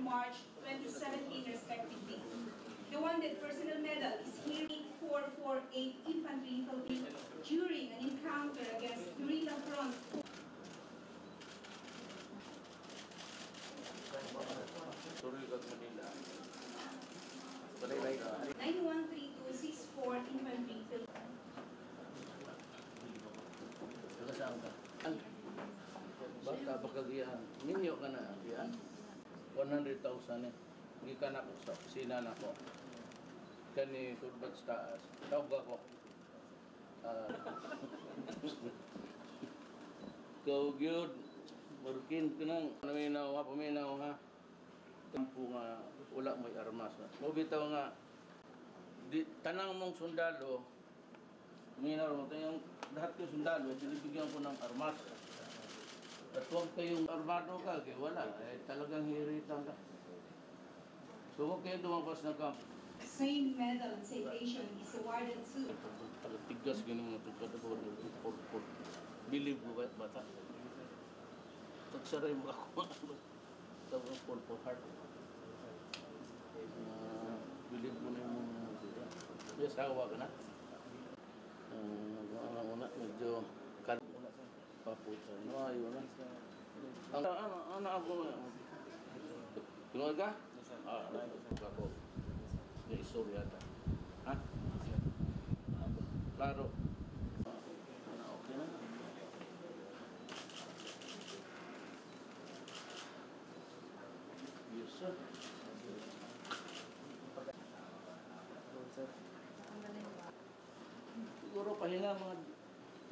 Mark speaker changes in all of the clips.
Speaker 1: March 2017 respectively. The wounded personnel medal is here 448 Infantry Philippines during an encounter against guerrilla front.
Speaker 2: Manila.
Speaker 1: 913264 Infantry Philippines.
Speaker 2: Saan ka? Basta pagkagiyan. Minyo ka na. Yan. 100,000 eh. Hindi ka na ko sa opisina na ko. Kani turbat sa taas. Tawag ako. Kau gyud. Markin ka nang. Paminaw ha. Tempo nga. Wala may armas. Mabitaw nga. Tanang mong sundalo. Paminaw mo. Yung lahat yung sundalo, binibigyan ko ng armas. At huwag kayong armado ka, kaya wala. Talagang hiritan ka. So huwag kayong lumabas ng camp.
Speaker 1: Same medal citation is awarded to.
Speaker 2: Tigas ganun mga tugkadabor. Believe mo ba bata? Tagsaray mo ako. Tapos for heart. Believe mo na yung mga. Yes, hawa ka na. Una medyo paputa. No, ayun na. Ano ako? Tungod ka? Ako. Yung istorya ta. Ha? Klaro. Okay na. Yes, sir. Siguro pahinga mga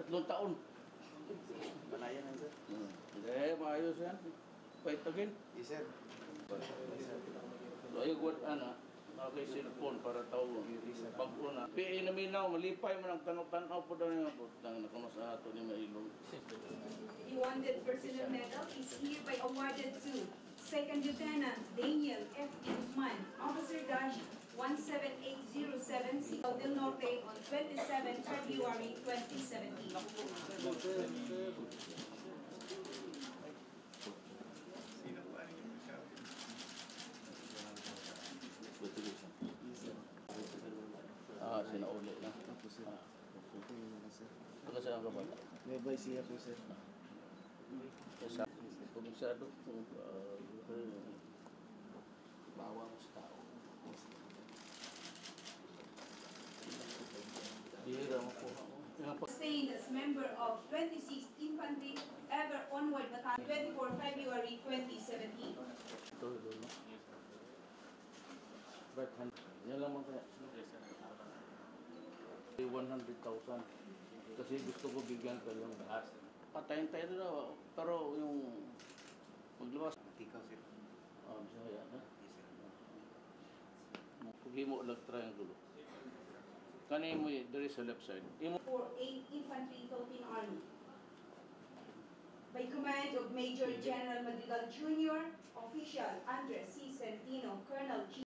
Speaker 2: 3 taon.
Speaker 3: Banayan yan, sir.
Speaker 2: Hindi, maayos yan. Fight again.
Speaker 3: Yes, sir.
Speaker 2: So, ayun, okay, cellphone para tawag. Pag-una. PA na minaw, malipay mo ng tanong-tanaw po daw niya. Nakamas na ito ni Mailong.
Speaker 1: The wounded personnel medal is hereby awarded to Second Lieutenant Daniel F. Guzman, Officer Dash 17807, Sigal del Norte on 27 February 2017.
Speaker 2: Sinauli na.
Speaker 3: Ako, sir. Okay naman, sir.
Speaker 2: Taga saan ka ba?
Speaker 3: May siya po, sir.
Speaker 2: Komisado kung bawang sa tao. Bihira mo po ako.
Speaker 1: Sustained as member of 26th Infantry Ever Onward Battalion 24 February 2017.
Speaker 2: Ito, no? Right hand. Yan lang mga kaya. 100,000. Kasi gusto ko bigyan ka yung lahat. Patayin tayo na, pero yung maglabas.
Speaker 3: Tikaw, sir.
Speaker 2: Siya yan, ha?
Speaker 3: Yes, sir.
Speaker 2: Kung himo lang triangle. Kanin mo there is a left side.
Speaker 1: For 8th Infantry Philippine Army. By command of Major General Madrigal Jr., Official Andres C. Centino, Colonel G.